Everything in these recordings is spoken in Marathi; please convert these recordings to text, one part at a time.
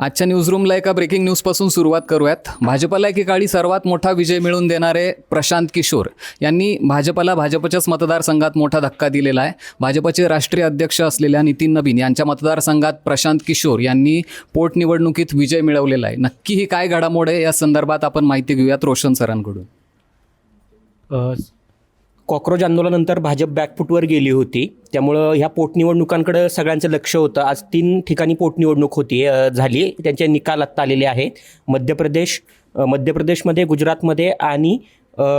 आजच्या न्यूजरूमला एका ब्रेकिंग न्यूजपासून सुरुवात करूयात. भाजपला एकेकाळी सर्वात मोठा विजय मिळवून देणारे प्रशांत किशोर यांनी भाजपच्याच मतदारसंघात मोठा धक्का दिलेला आहे. भाजपचे राष्ट्रीय अध्यक्ष असलेल्या नितीन नवीन यांच्या मतदारसंघात प्रशांत किशोर यांनी पोटनिवडणुकीत विजय मिळवलेला आहे. नक्की ही काय घडामोड आहे या संदर्भात आपण माहिती घेऊयात रोशन सरांकडून. कॉक्रोच आंदोलनानंतर भाजप बॅकफूटवर गेली होती, त्यामुळं ह्या पोटनिवडणुकांकडे सगळ्यांचं लक्ष होतं. आज 3 ठिकाणी पोटनिवडणूक झाली. त्यांचे निकाल आत्ता आलेले आहेत. मध्यप्रदेशमध्ये, गुजरातमध्ये आणि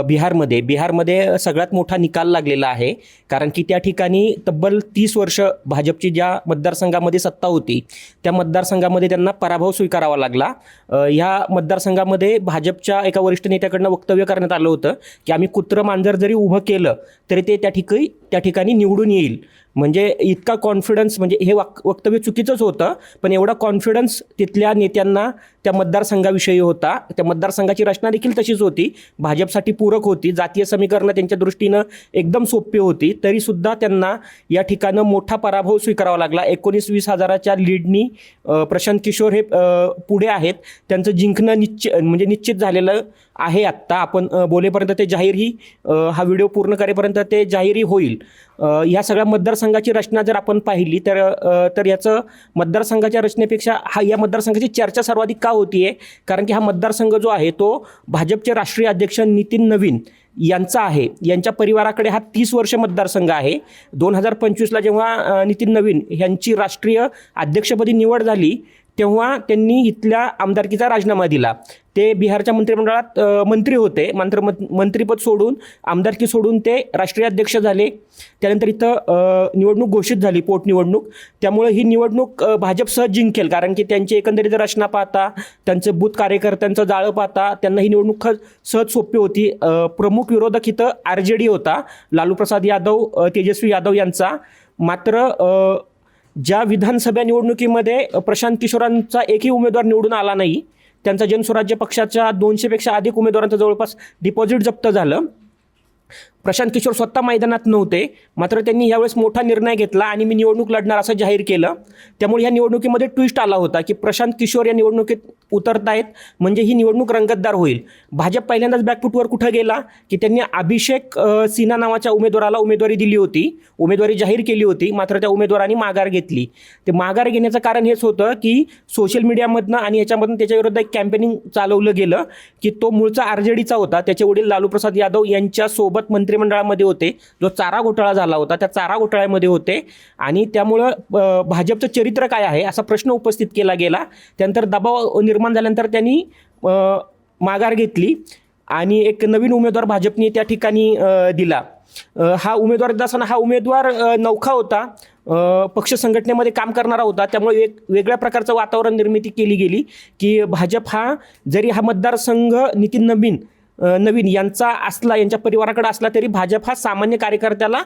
बिहारमध्ये सगळ्यात मोठा निकाल लागलेला आहे. कारण की त्या ठिकाणी तब्बल 30 वर्ष भाजपची ज्या मतदारसंघामध्ये सत्ता होती त्या मतदारसंघामध्ये त्यांना पराभव स्वीकारावा लागला. ह्या मतदारसंघामध्ये भाजपच्या एका वरिष्ठ नेत्याकडनं वक्तव्य करण्यात आलं होतं की आम्ही कुत्रं मांजर जरी उभं केलं तरी ते त्या ठिकाणी निवडून येईल. म्हणजे इतका कॉन्फिडन्स, म्हणजे हे वक्तव्य चुकीचंच होतं, पण एवढा कॉन्फिडन्स तिथल्या नेत्यांना त्या मतदारसंघाविषयी होता. त्या मतदारसंघाची रचना देखील तशीच होती, भाजपसाठी पूरक होती. जातीय समीकरणं त्यांच्या दृष्टीनं एकदम सोपी होती, तरीसुद्धा त्यांना या ठिकाणं मोठा पराभव स्वीकारावा लागला. 19-20 हजाराच्या लीडनी प्रशांत किशोर हे पुढे आहेत. त्यांचं जिंकणं निश्चित झालेलं आहे. आत्ता आपण बोलेपर्यंत ते जाहीरही, हा व्हिडिओ पूर्ण करेपर्यंत ते जाहीरही होईल. ह्या सगळ्या मतदारसंघाची रचना जर आपण पाहिली तर याचं मतदारसंघाच्या रचनेपेक्षा या मतदारसंघाची चर्चा सर्वाधिक का होतीये, कारण की हा मतदारसंघ जो आहे तो भाजपचे राष्ट्रीय अध्यक्ष नितीन नवीन यांचा आहे. यांच्या परिवाराकडे हा 30 वर्ष मतदारसंघ आहे. 2025ला जेव्हा नितीन नवीन यांची राष्ट्रीय अध्यक्षपदी निवड झाली तेव्हा त्यांनी इथल्या आमदारकीचा राजीनामा दिला. ते बिहारच्या मंत्रिमंडळात मंत्री होते. मंत्रिपद सोडून, आमदारकी सोडून ते राष्ट्रीय अध्यक्ष झाले. त्यानंतर इथं निवडणूक घोषित झाली, पोटनिवडणूक. त्यामुळे ही निवडणूक भाजप सहज जिंकेल, कारण की त्यांची एकंदरीत रचना पाहता, त्यांचं बूथ कार्यकर्त्यांचं जाळं पाहता त्यांना ही निवडणूक सहज सोपी होती. प्रमुख विरोधक इथं RJD होता, लालू प्रसाद यादव, तेजस्वी यादव यांचा. मात्र ज्या विधानसभा निवडणुकीमध्ये प्रशांत किशोरांचा एकही उमेदवार निवडून आला नाही, त्यांचा जनस्वराज्य पक्षाच्या 200पेक्षा अधिक उमेदवारांचं जवळपास डिपॉझिट जप्त झालं. प्रशांत किशोर स्वतः मैदानात नव्हते, मात्र त्यांनी यावेळेस मोठा निर्णय घेतला आणि मी निवडणूक लढणार असं जाहीर केलं. त्यामुळे या निवडणुकीमध्ये ट्विस्ट आला होता की प्रशांत किशोर या निवडणुकीत उतरतायत, म्हणजे ही निवडणूक रंगतदार होईल. भाजप पहिल्यांदाच बॅकफूटवर कुठं गेला की त्यांनी अभिषेक सिन्हा नावाच्या उमेदवाराला उमेदवारी दिली होती, उमेदवारी जाहीर केली होती. मात्र त्या उमेदवारांनी माघार घेतली. ते माघार घेण्याचं कारण हेच होतं की सोशल मीडियामधनं आणि याच्यामधून त्याच्याविरुद्ध एक कॅम्पेनिंग चालवलं गेलं की तो मूळचा RJDचा होता. त्याचे वडील लालू प्रसाद यादव यांच्यासोबत मंत्रिमंडळामध्ये होते. जो चारा घोटाळा झाला होता त्या चारा घोटाळ्यामध्ये होते आणि त्यामुळं भाजपचं चरित्र काय आहे असा प्रश्न उपस्थित केला गेला. त्यानंतर दबाव निर्माण झाल्यानंतर त्यांनी माघार घेतली आणि एक नवीन उमेदवार भाजपने त्या ठिकाणी दिला. हा उमेदवार नौखा होता, पक्ष संघटनेमध्ये काम करणारा होता. त्यामुळे वेगळ्या प्रकारचं वातावरण निर्मिती केली गेली की भाजप हा, जरी हा मतदारसंघ नितीन नवीन यांचा असला, यांच्या परिवाराकडे असला, तरी भाजप हा सामान्य कार्यकर्त्याला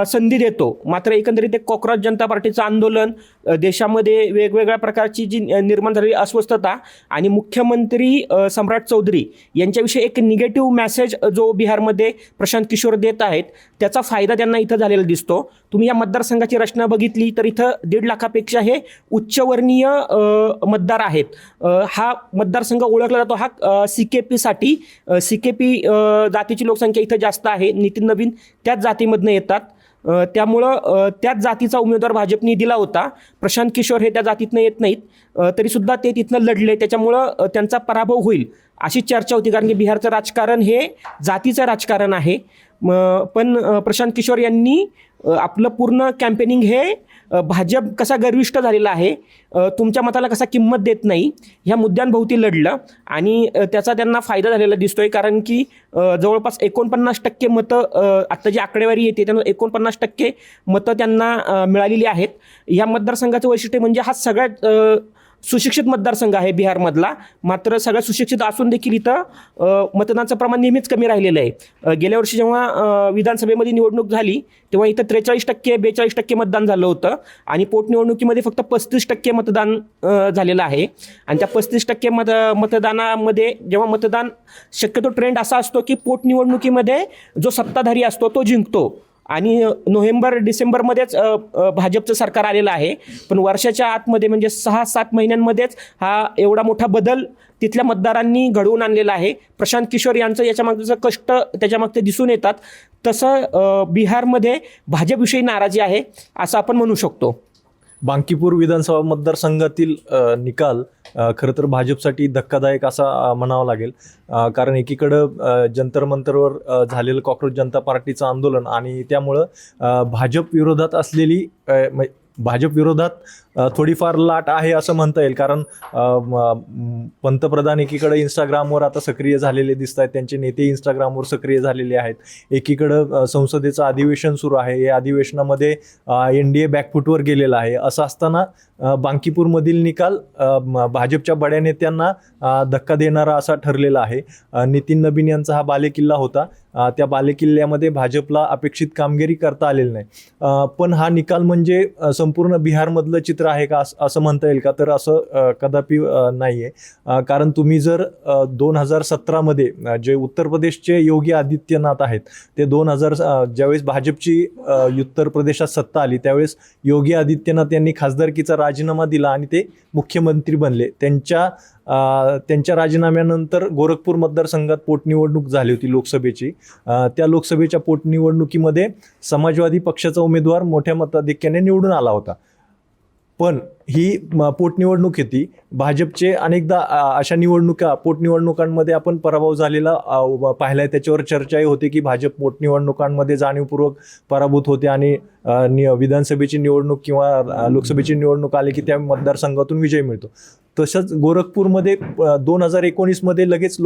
संधी देतो. मात्र एकंदरीत एक कॉक्रोच जनता पार्टीचं आंदोलन, देशामध्ये वेगवेगळ्या प्रकारची जी निर्माण झालेली अस्वस्थता आणि मुख्यमंत्री सम्राट चौधरी यांच्याविषयी एक निगेटिव्ह मेसेज जो बिहारमध्ये प्रशांत किशोर देत आहेत, त्याचा फायदा त्यांना इथं झालेला दिसतो. तुम्ही या मतदारसंघाची रचना बघितली तर इथं 1.5 लाखापेक्षा हे उच्चवर्णीय मतदार आहेत. हा मतदारसंघ ओळखला जातो हा CKP जातीची लोकसंख्या इथं जास्त आहे. नितीन नवीन त्याच जातीमधनं येतात. त्यामुळं त्याच जातीचा उमेदवार भाजपने दिला होता. प्रशांत किशोर हे त्या जातीतनं येत नाहीत, तरीसुद्धा ते तिथनं लढले. त्याच्यामुळं त्यांचा पराभव होईल अशी चर्चा होती, कारण की बिहारचं राजकारण हे जातीचं राजकारण आहे. पण प्रशांत किशोर यांनी आपलं पूर्ण कॅम्पेनिंग हे भाजप कसा गर्विष्ठ झालेला आहे, तुमच्या मताला कसा किंमत देत नाही, ह्या मुद्द्यांभोवती लढलं आणि त्याचा त्यांना फायदा झालेला दिसतोय. कारण की जवळपास 49% मतं, आत्ता जी आकडेवारी येते त्यामुळे 49% मतं त्यांना मिळालेली आहेत. या मतदारसंघाचं वैशिष्ट्य म्हणजे हा सगळ्यात सुशिक्षित मतदारसंघ आहे बिहारमधला. मात्र सगळ्यात सुशिक्षित असून देखील इथं मतदानाचं प्रमाण नेहमीच कमी राहिलेलं आहे. गेल्या वर्षी जेव्हा विधानसभेमध्ये निवडणूक झाली तेव्हा इथं 43%-42% मतदान झालं होतं आणि पोटनिवडणुकीमध्ये फक्त 35% मतदान झालेलं आहे. आणि त्या 35% मतदानामध्ये जेव्हा शक्यतो ट्रेंड असा असतो की पोटनिवडणुकीमध्ये जो सत्ताधारी असतो तो जिंकतो आणि नोव्हेंबर डिसेंबरमध्येच भाजपचं सरकार आलेलं आहे. पण वर्षाच्या आतमध्ये म्हणजे 6-7 महिन्यांमध्येच हा एवढा मोठा बदल तिथल्या मतदारांनी घडवून आणलेला आहे. प्रशांत किशोर यांचं याच्यामागचं कष्ट त्याच्यामागचे दिसून येतात. तसं बिहारमध्ये भाजपविषयी नाराजी आहे असं आपण म्हणू शकतो. बांकीपूर विधानसभा मतदारसंघातील निकाल खरं तर भाजपसाठी धक्कादायक असा म्हणावा लागेल. कारण एकीकडं जंतर मंतरवर झालेलं कॉक्रोच जनता पार्टीचं आंदोलन आणि त्यामुळं भाजप विरोधात असलेली भाजप विरोधात थोडीफार लाट आहे असं म्हणता येईल. कारण पंतप्रधान एकीकडे इंस्टाग्रामवर आता सक्रिय झालेले दिसत आहेत, त्यांचे नेते इंस्टाग्रामवर सक्रिय झालेले आहेत. एकीकडं संसदेचं अधिवेशन सुरू आहे, या अधिवेशनामध्ये NDA बॅकफूटवर गेलेला आहे. असं असताना बांकीपूरमधील निकाल भाजपच्या बड्या नेत्यांना धक्का देणारा असा ठरलेला आहे. नितीन नबीन यांचा हा बालेकिल्ला होता. त्या बालेकिल्ल्यामध्ये भाजपला अपेक्षित कामगिरी करता आलेली नाही. पण हा निकाल म्हणजे संपूर्ण बिहारमधलं चित्र आहे का असं म्हणता येईल का? तर असं कदापि नाही आहे. कारण तुम्ही जर 2017मध्ये जे उत्तर प्रदेशचे योगी आदित्यनाथ आहेत ते ज्यावेळेस भाजपची उत्तर प्रदेशात सत्ता आली त्यावेळेस योगी आदित्यनाथ यांनी खासदारकीचा राजीनामा दिला आणि ते मुख्यमंत्री बनले. त्यांच्या राजीनाम्यानंतर गोरखपूर मतदारसंघात पोटनिवडणूक झाली होती लोकसभेची. त्या लोकसभेच्या पोटनिवडणुकीमध्ये समाजवादी पक्षाचा उमेदवार मोठ्या मताधिक्याने निवडून आला होता. पण ही पोटनिवडणूक होती. भाजपचे अनेकदा अशा पोटनिवडणुकांमध्ये आपण पराभव झालेला पाहिला आहे. त्याच्यावर चर्चाही होते की भाजप पोटनिवडणुकांमध्ये जाणीवपूर्वक पराभूत होते आणि विधानसभेची निवडणूक किंवा लोकसभेची निवडणूक आली की त्या मतदारसंघातून विजय मिळतो. तसंच गोरखपूरमध्ये 2019मध्ये लगेच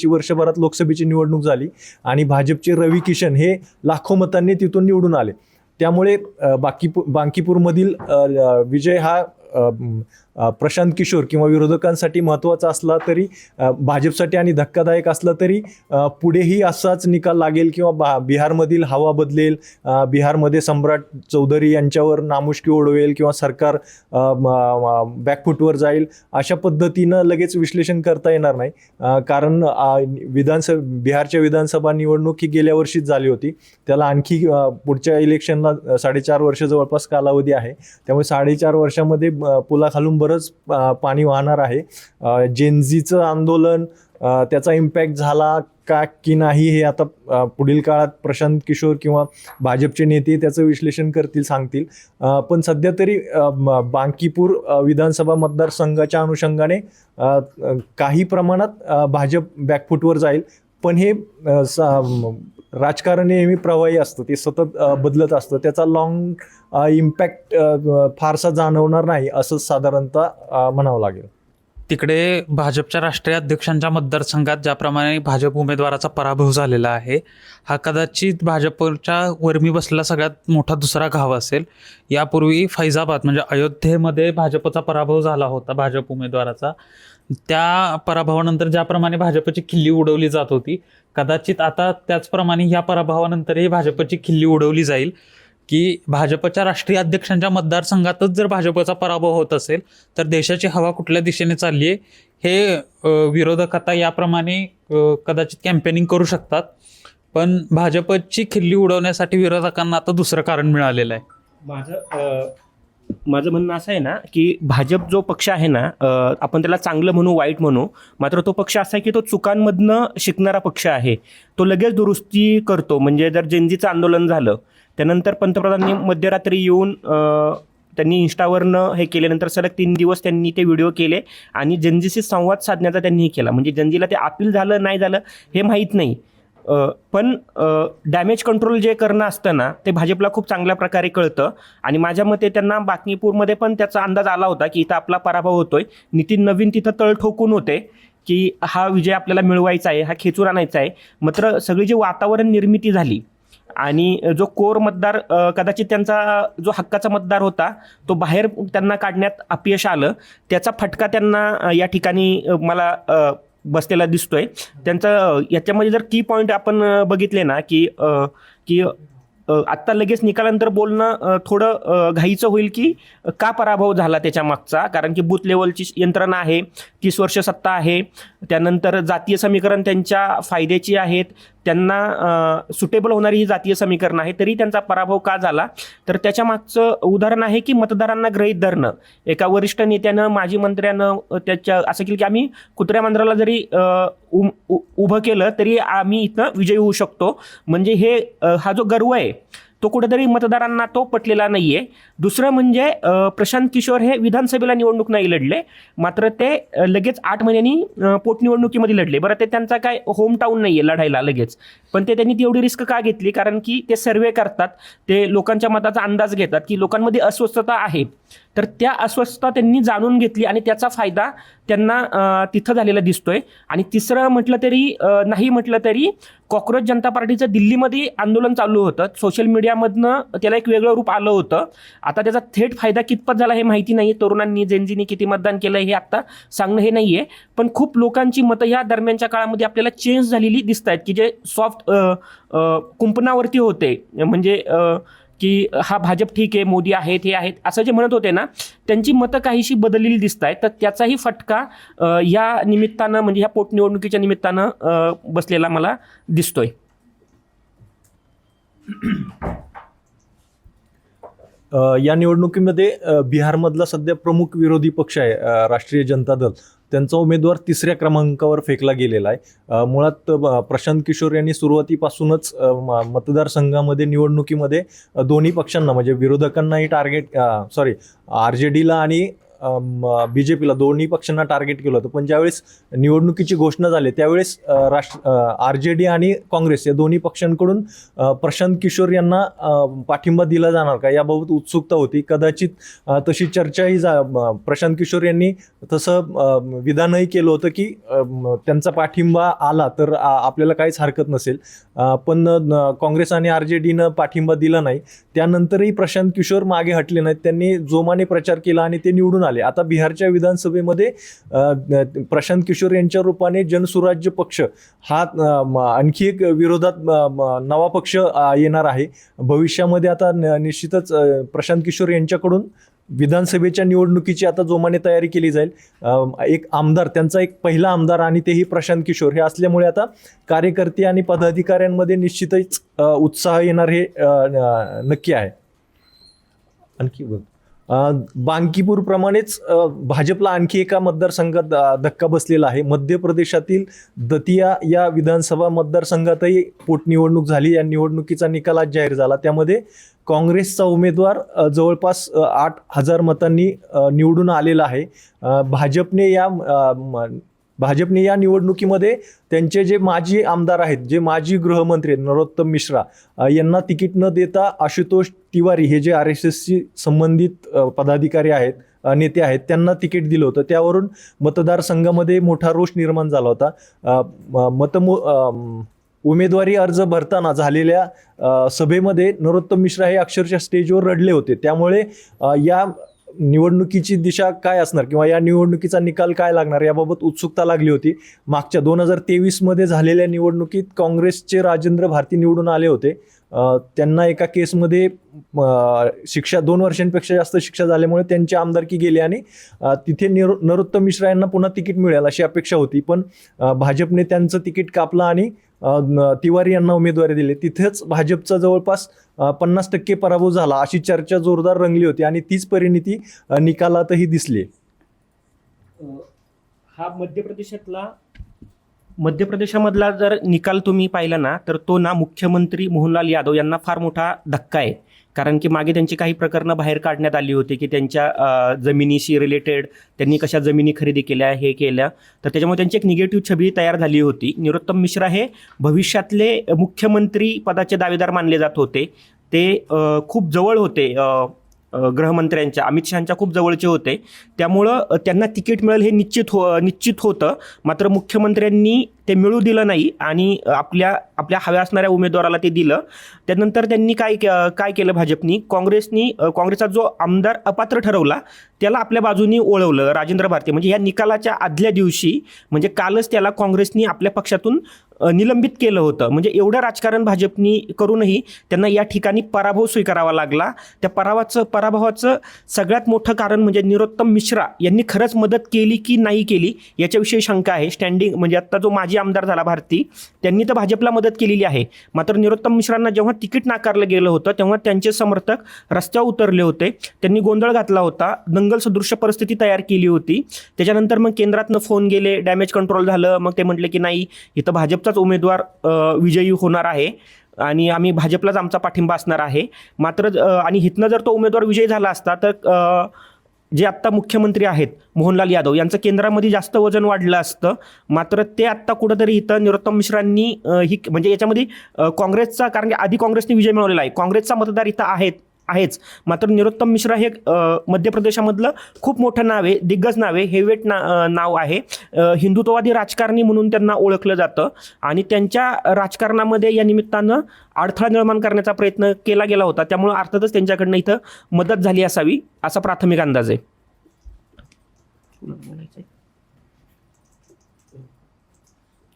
वर्षभरात लोकसभेची निवडणूक झाली आणि भाजपचे रवी किशन हे लाखो मतांनी तिथून निवडून आले. त्यामुळे बांकीपूरमधील विजय हा प्रशांत किशोर किंवा विरोधकांसाठी महत्त्वाचा असला तरी भाजपसाठी आणि धक्कादायक असला तरी पुढेही असाच निकाल लागेल किंवा बिहारमधील हवा बदलेल. बिहारमध्ये सम्राट चौधरी यांच्यावर नामुष्की ओढवेल किंवा सरकार बॅकफूटवर जाईल अशा पद्धतीनं लगेच विश्लेषण करता येणार नाही. कारण बिहारच्या विधानसभा निवडणूक ही गेल्या वर्षीच झाली होती. त्याला आणखी पुढच्या इलेक्शनला 4.5 वर्ष जवळपास कालावधी आहे. त्यामुळे 4.5 वर्षामध्ये पुलाखालून बरंच पाणी वाहणार आहे. जेनझीचं आंदोलन त्याचा इम्पॅक्ट झाला का की नाही हे आता पुढील काळात प्रशांत किशोर किंवा भाजपचे नेते त्याचं विश्लेषण करतील, सांगतील. पण सध्या तरी बांकीपूर विधानसभा मतदारसंघाच्या अनुषंगाने काही प्रमाणात भाजप बॅकफूटवर जाईल. पण हे राजकारण नेहमी प्रवाही असतं, ते सतत बदलत असतं. त्याचा लॉंग इम्पॅक्ट फारसा जाणवणार नाही असं साधारणतः म्हणावं लागेल. तिकडे भाजपच्या राष्ट्रीय अध्यक्षांच्या मतदारसंघात ज्याप्रमाणे भाजप उमेदवाराचा पराभव झालेला आहे, हा कदाचित भाजपच्या वर्मी बसलेला सगळ्यात मोठा दुसरा घाव असेल. यापूर्वी फैजाबाद म्हणजे अयोध्येमध्ये भाजपचा पराभव झाला होता भाजप उमेदवाराचा. त्या पराभवानंतर ज्याप्रमाणे भाजपची खिल्ली उडवली जात होती, कदाचित आता त्याचप्रमाणे या पराभवानंतरही भाजपची खिल्ली उडवली जाईल की भाजपच्या राष्ट्रीय अध्यक्षांच्या मतदारसंघातच जर भाजपचा पराभव होत असेल तर देशाची हवा कुठल्या दिशेने चालली आहे हे विरोधक आता याप्रमाणे कदाचित कॅम्पेनिंग करू शकतात. पण भाजपची खिल्ली उडवण्यासाठी विरोधकांना आता दुसरं कारण मिळालेलं आहे. माझं म्हणणं असं आहे ना की भाजप जो पक्ष आहे ना, आपण त्याला चांगलं म्हणू वाईट म्हणू, मात्र तो पक्ष असा आहे की तो चुकांमधनं शिकणारा पक्ष आहे. तो लगेच दुरुस्ती करतो. म्हणजे जर जेनजीचं आंदोलन झालं त्यानंतर पंतप्रधानांनी मध्यरात्री येऊन त्यांनी इन्स्टावरनं हे केल्यानंतर सलग 3 दिवस त्यांनी ते व्हिडिओ केले आणि जनजीशी संवाद साधण्याचा त्यांनी केला. म्हणजे जनजीला ते अपील झालं नाही झालं हे माहीत नाही, पण डॅमेज कंट्रोल जे करणं असतं ना ते भाजपला खूप चांगल्या प्रकारे कळतं. आणि माझ्या मते त्यांना बांकीपूरमध्ये पण त्याचा अंदाज आला होता की इथं आपला पराभव होतोय. नितीन नवीन तिथं तळ ठोकून होते की हा विजय आपल्याला मिळवायचा आहे, हा खेचून आणायचा आहे. मात्र सगळी जी वातावरण निर्मिती झाली आणि जो कोर मतदार कदाचित त्यांचा जो हक्काचा मतदार होता तो बाहेर त्यांना काढण्यात अपयश आलं, त्याचा फटका त्यांना या ठिकाणी मला बसलेला दिसतोय. त्यांचं याच्यामध्ये जर की पॉईंट आपण बघितले ना की आत्ता लगेच निकालानंतर बोलणं थोडं घाईचं होईल की का पराभव झाला त्याच्या मागचा. कारण की बूथ लेवलची यंत्रणा आहे, 30 वर्ष सत्ता आहे, त्यानंतर जातीय समीकरण त्यांच्या फायद्याची आहेत, त्यांना सुटेबल होणारी ही जातीय समीकरण आहे, तरी त्यांचा पराभव का झाला, तर त्याच्या मागचं उदाहरण आहे की मतदारांना गृहीत धरणं. एका वरिष्ठ नेत्यानं, माजी मंत्र्यानं त्याच्या असं केलं की आम्ही कुत्र्या मांजराला जरी उभं केलं तरी आम्ही इथं विजयी होऊ शकतो. म्हणजे हे हा जो गर्व आहे तो कुठेतरी मतदारांना तो पटलेला नाहीये. दुसरं म्हणजे प्रशांत किशोर हे विधानसभेला निवडणूक नाही लढले, मात्र ते लगेच 8 महिन्यांनी पोटनिवडणुकीमध्ये लढले. बरं, ते त्यांचा काय होम टाऊन नाहीये लढायला लगेच, पण त्यांनी तेवढी रिस्क का घेतली, कारण की ते सर्वे करतात, ते लोकांच्या मताचा अंदाज घेतात की लोकांमध्ये अस्वस्थता आहे, तर त्या अस्वस्थता त्यांनी जाणून घेतली आणि त्याचा फायदा त्यांना तिथं झालेला दिसतोय. आणि तिसरं म्हटलं तरी नाही म्हटलं तरी कॉक्रोच जनता पार्टीचं दिल्लीमध्ये आंदोलन चालू होतं, सोशल मीडियामधनं त्याला एक वेगळं रूप आलं होतं. आता त्याचा थेट फायदा कितपत झाला हे माहिती नाही, तरुणांनी जेनजीनी किती मतदान केलं हे आत्ता सांगणं हे नाहीये, पण खूप लोकांची मतं ह्या दरम्यानच्या काळामध्ये आपल्याला चेंज झालेली दिसत आहेत की जे सॉफ्ट कुंपणावरती होते, म्हणजे की हा भाजप ठीक आहे, मोदी आहेत, हे आहेत असं जे म्हणत होते ना, त्यांची मतं काहीशी बदललेली दिसत आहेत. तर त्याचाही फटका या निमित्तानं, म्हणजे ह्या पोटनिवडणुकीच्या निमित्तानं बसलेला मला दिसतोय. या निवडणुकीमध्ये बिहारमधला सध्या प्रमुख विरोधी पक्ष आहे राष्ट्रीय जनता दल, त्यांचा उमेदवार 3ऱ्या क्रमांकावर फेकला गेलेला आहे. मुळात प्रशांत किशोर यांनी सुरुवातीपासूनच मतदारसंघामध्ये निवडणुकीमध्ये दोन्ही पक्षांना, म्हणजे विरोधकांनाही RJDला आणि BJPला दोन्ही पक्षांना टार्गेट केलं होतं. पण ज्यावेळेस निवडणुकीची घोषणा झाली त्यावेळेस RJD आणि काँग्रेस या दोन्ही पक्षांकडून प्रशांत किशोर यांना पाठिंबा दिला जाणार का याबाबत उत्सुकता होती. कदाचित तशी चर्चाही प्रशांत किशोर यांनी तसं विधानही केलं होतं की त्यांचा पाठिंबा आला तर आपल्याला काहीच हरकत नसेल, पण काँग्रेस आणि RJDनं पाठिंबा दिला नाही. त्यानंतरही प्रशांत किशोर मागे हटले नाहीत, त्यांनी जोमाने प्रचार केला आणि ते निवडून आले. आता बिहारच्या विधानसभेमध्ये प्रशांत किशोर यांच्या रूपाने जनसुराज्य पक्ष हा आणखी एक विरोधात नवा पक्ष येणार आहे भविष्यामध्ये. आता निश्चितच प्रशांत किशोर यांच्याकडून विधानसभेच्या निवडणुकीची आता जोमाने तयारी केली जाईल. एक आमदार, त्यांचा एक पहिला आमदार आणि तेही प्रशांत किशोर हे असल्यामुळे आता कार्यकर्ते आणि पदाधिकाऱ्यांमध्ये निश्चितच उत्साह येणार हे नक्की आहे. आणखी बांकीपूर प्रमाणेच भाजपला आणखी एका मतदारसंघात धक्का बसलेला आहे. मध्य प्रदेशातील दतिया या विधानसभा मतदारसंघातही पोटनिवडणूक झाली. या निवडणुकीचा निकाल आज जाहीर झाला. त्यामध्ये काँग्रेसचा उमेदवार जवळपास 8,000 मतांनी निवडून आलेला आहे. भाजपने या निवडणुकीमध्ये त्यांचे जे माजी आमदार आहेत, जे माजी गृहमंत्री आहेत नरोत्तम मिश्रा यांना तिकीट न देता आशुतोष तिवारी हे जे RSSशी संबंधित पदाधिकारी आहेत, नेते आहेत, त्यांना तिकीट दिलं होतं. त्यावरून मतदारसंघामध्ये मोठा रोष निर्माण झाला होता. उमेदवारी अर्ज भरताना झालेल्या सभेमध्ये नरोत्तम मिश्रा हे अक्षरशः स्टेजवर रडले होते. त्यामुळे या निवडणुकीची दिशा काय असणार किंवा या निवडणुकीचा निकाल काय लागणार याबाबत उत्सुकता लागली होती. मागच्या 2023 मध्ये झालेल्या निवडणुकीत काँग्रेसचे राजेंद्र भारती निवडून आले होते. त्यांना एका केसमध्ये शिक्षा 2 वर्षांपेक्षा जास्त शिक्षा झाल्यामुळे त्यांची आमदारकी गेली आणि तिथे नरोत्तम मिश्रा यांना पुन्हा तिकीट मिळेल अशी अपेक्षा होती. पण भाजपने त्यांचं तिकीट कापलं आणि तिवारी यांना उमेदवारी दिली. तिथेच भाजपचा जवळपास 50% पराभव झाला अशी चर्चा जोरदार रंगली होती आणि तीच परिणिती निकालातही दिसली. हा मध्य प्रदेशामधला जर निकाल तुम्ही पाहिला ना, तर तो ना मुख्यमंत्री मोहनलाल यादव यांना फार मोठा धक्का आहे. कारण की मागे त्यांची काही प्रकरणं बाहेर काढण्यात आली होती की त्यांच्या जमिनीशी रिलेटेड त्यांनी कशा जमिनी खरेदी केल्या, हे केल्या, तर त्याच्यामुळे त्यांची एक निगेटिव्ह छबी तयार झाली होती. नरोत्तम मिश्रा हे भविष्यातले मुख्यमंत्री पदाचे दावेदार मानले जात होते. ते खूप जवळ होते गृहमंत्र्यांच्या, अमित शहांच्या खूप जवळचे होते. त्यामुळं त्यांना तिकीट मिळेल हे निश्चित होतं. मात्र मुख्यमंत्र्यांनी ते मिळू दिलं नाही आणि आपल्या हव्या असणाऱ्या उमेदवाराला ते दिलं. त्यानंतर त्यांनी काय केलं, काँग्रेसचा जो आमदार अपात्र ठरवला त्याला आपल्या बाजूनी वळवलं राजेंद्र भारती. म्हणजे या निकालाच्या आदल्या दिवशी, म्हणजे कालच त्याला काँग्रेसनी आपल्या पक्षातून निलंबित केलं होतं. म्हणजे एवढं राजकारण भाजपनी करूनही त्यांना या ठिकाणी पराभव स्वीकारावा लागला. त्या पराभवाचं सगळ्यात मोठं कारण म्हणजे नरोत्तम मिश्रा यांनी खरंच मदत केली की नाही केली याच्याविषयी शंका आहे. स्टँडिंग म्हणजे आता जो माजी माजी आमदार झाला भारती, त्यांनी तर भाजपला मदत केलेली आहे. मात्र नरोत्तम मिश्रांना जेव्हा तिकीट नाकारलं गेलं होतं तेव्हा त्यांचे समर्थक रस्त्यावर उतरले होते. त्यांनी गोंधळ घातला होता, दंगल सदृश्य परिस्थिती तयार केली होती. त्याच्यानंतर मग केंद्रातनं फोन गेले, डॅमेज कंट्रोल झालं. मग ते म्हटले की नाही, इथं भाजपचाच उमेदवार विजयी होणार आहे आणि आम्ही भाजपलाच आमचा पाठिंबा असणार आहे. मात्र आणि इथनं जर तो उमेदवार विजयी झाला असता तर जे आत्ता मुख्यमंत्री आहेत मोहनलाल यादव यांचं केंद्रामध्ये जास्त वजन वाढलं असतं. मात्र ते आत्ता कुठंतरी इथं नरोत्तम मिश्रांनी ही म्हणजे याच्यामध्ये काँग्रेसचा, कारण की आधी काँग्रेसने विजय मिळवलेला आहे, काँग्रेसचा मतदार इथं आहेच. मात्र नरोत्तम मिश्रा हे मध्य प्रदेशामधलं खूप मोठं नाव आहे, दिग्गज नाव आहे, हेवेट नाव आहे. हिंदुत्ववादी राजकारणी म्हणून त्यांना ओळखलं जातं आणि त्यांच्या राजकारणामध्ये या निमित्तानं अडथळा निर्माण करण्याचा प्रयत्न केला गेला होता. त्यामुळे अर्थातच त्यांच्याकडनं इथं मदत झाली असावी असा प्राथमिक अंदाज आहे.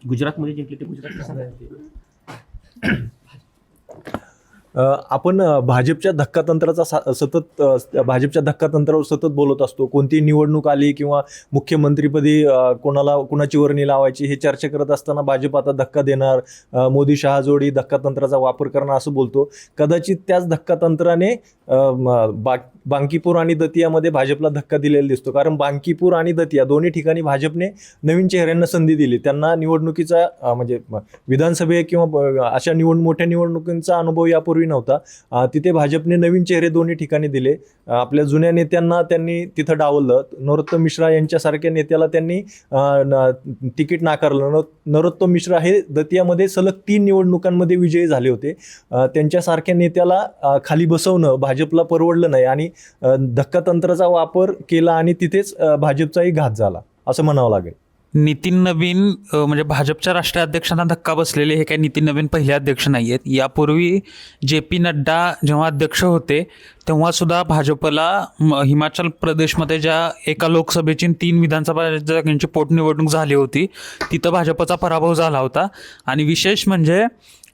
गुजरातमध्ये जिंकले ते गुजरात आपण भाजपच्या धक्कातंत्रावर सतत बोलत असतो. कोणती निवडणूक आली किंवा मुख्यमंत्रीपदी कोणाची वर्णी लावायची हे चर्चा करत असताना भाजप आता धक्का देणार, मोदी शहा जोडी धक्कातंत्राचा वापर करणार असं बोलतो. कदाचित त्याच धक्कातंत्राने बांकीपूर आणि दतियामध्ये भाजपला धक्का दिलेला दिसतो. कारण बांकीपूर आणि दतिया दोन्ही ठिकाणी भाजपने नवीन चेहऱ्यांना संधी दिली. त्यांना निवडणुकीचा म्हणजे विधानसभे किंवा अशा मोठ्या निवडणुकींचा अनुभव यापूर्वी नव्हता. तिथे भाजपने नवीन चेहरे दोन्ही ठिकाणी दिले. आपल्या जुन्या नेत्यांना त्यांनी तिथं डावललं. नरोत्तम मिश्रा यांच्यासारख्या नेत्याला त्यांनी तिकीट नाकारलं. नरोत्तम मिश्रा हे दतियामध्ये सलग 3 निवडणुकांमध्ये विजयी झाले होते. त्यांच्यासारख्या नेत्याला खाली बसवणं भाजपला परवडलं नाही आणि धक्कातंत्राचा वापर केला आणि तिथेच भाजपचाही घात झाला असं म्हणावं लागेल. नितीन नवीन म्हणजे भाजपच्या राष्ट्रीय अध्यक्षांना धक्का बसलेले हे काही नितीन नवीन पहिले अध्यक्ष नाही आहेत. यापूर्वी JP नड्डा जेव्हा अध्यक्ष होते तेव्हा सुद्धा भाजपला हिमाचल प्रदेशमध्ये ज्या एका लोकसभेची 3 विधानसभा जागांची पोटनिवडणूक झाली होती तिथं भाजपचा पराभव झाला होता. आणि विशेष म्हणजे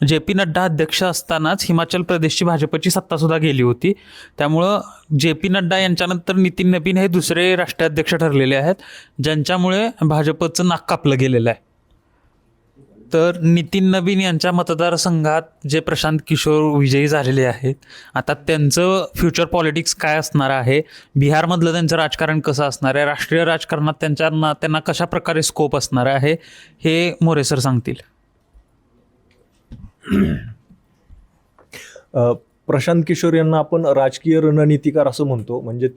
JP नड्डा अध्यक्ष असतानाच हिमाचल प्रदेशची भाजपची सत्तासुद्धा गेली होती. त्यामुळं JP नड्डा यांच्यानंतर नितीन नवीन हे दुसरे राष्ट्रीय अध्यक्ष ठरलेले आहेत ज्यांच्यामुळे भाजपचं नाक कापलं गेलेलं आहे. तर नितीन नवीन यांच्या मतदारसंघात जे प्रशांत किशोर विजयी झालेले आहेत, आता त्यांचं फ्युचर पॉलिटिक्स काय असणार आहे, बिहारमधलं त्यांचं राजकारण कसं असणार आहे, राष्ट्रीय राजकारणात त्यांना कशा प्रकारे स्कोप असणार आहे हे मोरे सर सांगतील. प्रशांत किशोर यांना आपण राजकीय रणनीतिकार असं म्हणतो. म्हणजे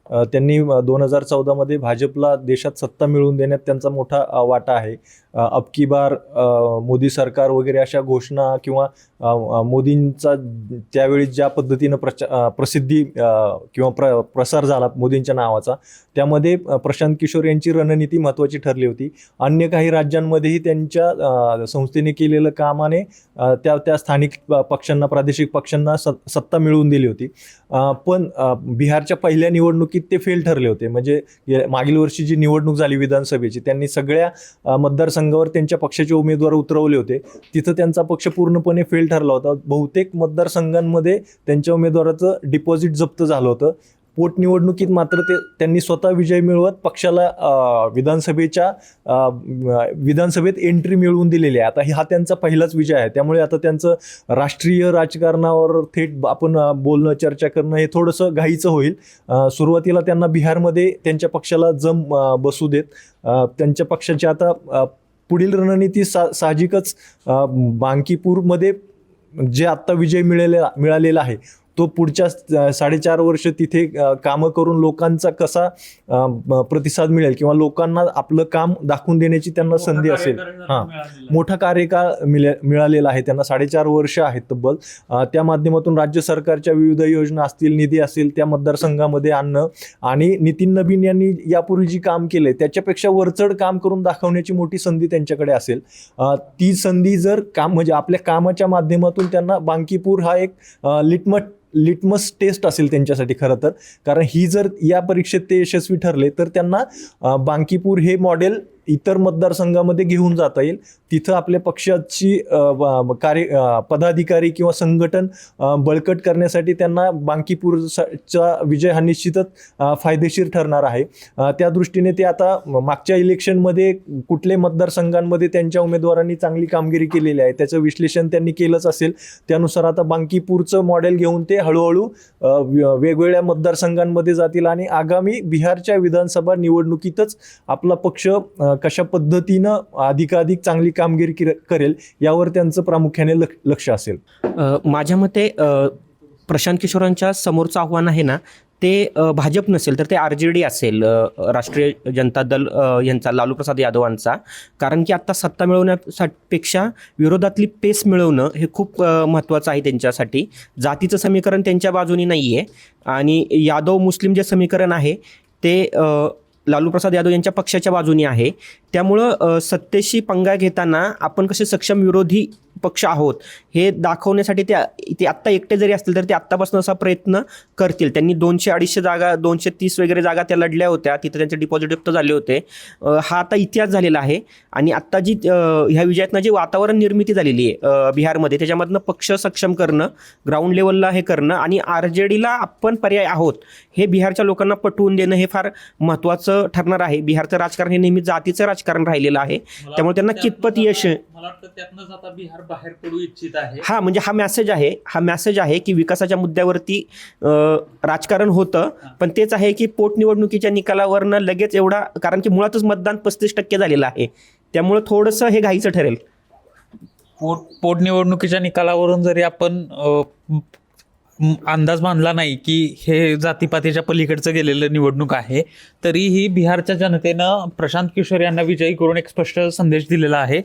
त्यांनी 2014मध्ये भाजपला देशात सत्ता मिळवून देण्यात त्यांचा मोठा वाटा आहे. अब की बार मोदी सरकार वगैरे अशा घोषणा किंवा मोदींचा त्यावेळी ज्या पद्धतीनं प्रसिद्धी किंवा प्रसार झाला मोदींच्या नावाचा, त्यामध्ये प्रशांत किशोर यांची रणनीती महत्त्वाची ठरली होती. अन्य काही राज्यांमध्येही त्यांच्या संस्थेने केलेलं कामाने त्या स्थानिक पक्षांना, प्रादेशिक पक्षांना सत्ता मिळवून दिली होती. पण बिहारच्या पहिल्या निवडणुकीत ते फेल ठरले होते. म्हणजे मागील वर्षी जी निवडणूक झाली विधानसभेची, त्यांनी सगळ्या मतदारसंघावर त्यांच्या पक्षाचे उमेदवार उतरवले होते. तिथं त्यांचा पक्ष पूर्णपणे फेल ठरला होता. बहुतेक मतदारसंघांमध्ये त्यांच्या उमेदवाराचं डिपॉझिट जप्त झालं होतं. पोटनिवडणुकीत मात्र त्यांनी स्वतः विजय मिळवत पक्षाला विधानसभेत एंट्री मिळवून दिलेली आहे. आता हा त्यांचा पहिलाच विजय आहे. त्यामुळे आता त्यांचं राष्ट्रीय राजकारणावर थेट आपण बोलणं, चर्चा करणं हे थोडंसं घाईचं होईल. सुरुवातीला त्यांना बिहारमध्ये त्यांच्या पक्षाला जम बसू देत. त्यांच्या पक्षाची आता पुढील रणनीती साहजिकच बांकीपूरमध्ये जे आत्ता विजय मिळालेला आहे तो पुढच्या 4.5 वर्ष तिथे कामं करून लोकांचा कसा प्रतिसाद मिळेल किंवा लोकांना आपलं काम दाखवून देण्याची त्यांना संधी असेल. मोठा कार्यकाळ मिळालेला आहे त्यांना, 4.5 वर्ष आहेत तब्बल. त्या माध्यमातून राज्य सरकारच्या विविध योजना असतील, निधी असेल, त्या मतदारसंघामध्ये आणणं आणि नितीन नवीन यांनी यापूर्वी जी काम केलंय त्याच्यापेक्षा वरचढ काम करून दाखवण्याची मोठी संधी त्यांच्याकडे असेल. ती संधी जर म्हणजे आपल्या कामाच्या माध्यमातून त्यांना बांकीपूर हा एक लिटमस टेस्ट असेल त्यांच्यासाठी खरं तर. कारण ही जर या परीक्षेत ते यशस्वी ठरले तर त्यांना बांकीपूर हे मॉडेल इतर मतदारसंघामध्ये घेऊन जाता येईल. तिथं आपल्या पक्षाची पदाधिकारी किंवा संघटन बळकट करण्यासाठी त्यांना बांकीपूरचा विजय हा निश्चितच फायदेशीर ठरणार आहे. त्या दृष्टीने ते आता मागच्या इलेक्शनमध्ये कुठले मतदारसंघांमध्ये त्यांच्या उमेदवारांनी चांगली कामगिरी केलेली आहे त्याचं विश्लेषण त्यांनी केलंच असेल. त्यानुसार आता बांकीपूरचं मॉडेल घेऊन ते हळूहळू वेगवेगळ्या मतदारसंघांमध्ये जातील आणि आगामी बिहारच्या विधानसभा निवडणुकीतच आपला पक्ष कशा पद्धतीनं अधिकाधिक चांगली कामगिरी करेल यावर त्यांचं प्रामुख्याने लक्ष असेल. माझ्या मते प्रशांत किशोरांच्या समोरचं आव्हान आहे ना ते भाजप नसेल तर ते RJD असेल, राष्ट्रीय जनता दल यांचा, लालू प्रसाद यादवांचा. कारण की आत्ता सत्ता मिळवण्यापेक्षा विरोधातली पेस मिळवणं हे खूप महत्त्वाचं आहे त्यांच्यासाठी. जातीचं समीकरण त्यांच्या बाजूनी नाही आहे आणि यादव मुस्लिम जे समीकरण आहे ते लालू प्रसाद यादव यांच्या पक्षाच्या बाजूनी आहे. त्यामुळं सत्तेशी पंगा घेताना आपण कसे सक्षम विरोधी पक्ष आहोत हे दाखवण्यासाठी ते आत्ता एकटे जरी असतील तर ते आत्तापासून असा प्रयत्न करतील. त्यांनी 200-250 जागा, 230 वगैरे जागा त्या लढल्या होत्या, तिथे त्यांचे डिपॉझिट जप्त झाले होते. हा आता इतिहास झालेला आहे आणि आत्ता जी ह्या विजयातनं जी वातावरण निर्मिती झालेली आहे बिहारमध्ये त्याच्यामधनं पक्ष सक्षम करणं, ग्राउंड लेवलला हे करणं आणि RJDला आपण पर्याय आहोत हे बिहारच्या लोकांना पटवून देणं हे फार महत्त्वाचं ठरणार आहे. बिहारचं राजकारण हे नेहमी जातीचं राजकारण राहिलेलं आहे, त्यामुळे त्यांना कितपत यश, मला वाटतं त्यातनंच आता बिहार बाहेर पडू इच्छित आहे. हा म्हणजे हा मेसेज आहे की विकासाच्या मुद्द्यावरती राजकारण होतं, पण तेच आहे की पोटनिवडणुकीच्या निकालावरनं लगेच एवढा, कारण की मुळातच मतदान 35% झालेलं आहे, त्यामुळे थोडंसं हे घाईचं ठरेल. पोटनिवडणुकीच्या निकालावरून जरी आपण अंदाज बांधला नाही की हे जातीपातीच्या पलीकडचं गेलेलं निवडणूक आहे, तरीही बिहारच्या जनतेनं प्रशांत किशोर यांना विजयी करून एक स्पष्ट संदेश दिलेला आहे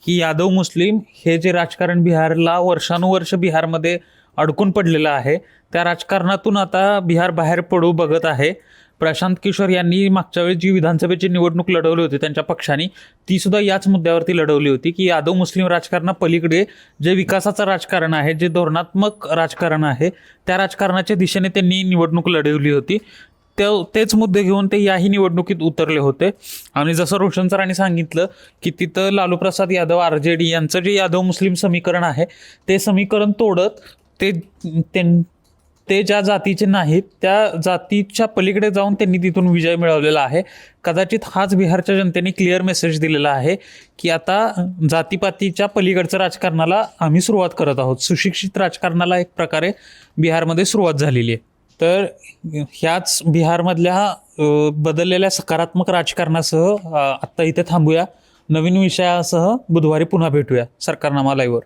की यादव मुस्लिम हे जे राजकारण बिहारला वर्षानुवर्ष बिहारमध्ये अडकून पडलेलं आहे त्या राजकारणातून आता बिहार बाहेर पडू बघत आहे. प्रशांत किशोर यांनी मागच्या वेळी जी विधानसभेची निवडणूक लढवली होती त्यांच्या पक्षाने, ती सुद्धा याच मुद्द्यावरती लढवली होती की यादव मुस्लिम राजकारणापलीकडे जे विकासाचं राजकारण आहे, जे धोरणात्मक राजकारण आहे, त्या राजकारणाच्या दिशेने त्यांनी निवडणूक लढवली होती. तेच मुद्दे घेऊन ते याही निवडणुकीत उतरले होते. आणि जसं रोशन सरांनी सांगितलं की तिथं लालू प्रसाद यादव, RJD यांचं जे यादव मुस्लिम समीकरण आहे ते समीकरण तोडत ते ज्या जातीचे नाहीत त्या जातीच्या पलीकडे जाऊन त्यांनी तिथून विजय मिळवलेला आहे. कदाचित हाच बिहारच्या जनतेने क्लिअर मेसेज दिलेला आहे की आता जातीपातीच्या पलीकडचं राजकारणाला आम्ही सुरुवात करत आहोत. सुशिक्षित राजकारणाला एक प्रकारे बिहारमध्ये सुरुवात झालेली आहे. तर ह्याच बिहारमधल्या बदललेल्या सकारात्मक राजकारणासह आत्ता इथे थांबूया. नवीन विषयासह बुधवारी पुन्हा भेटूया सरकारनामा लाईव्हवर.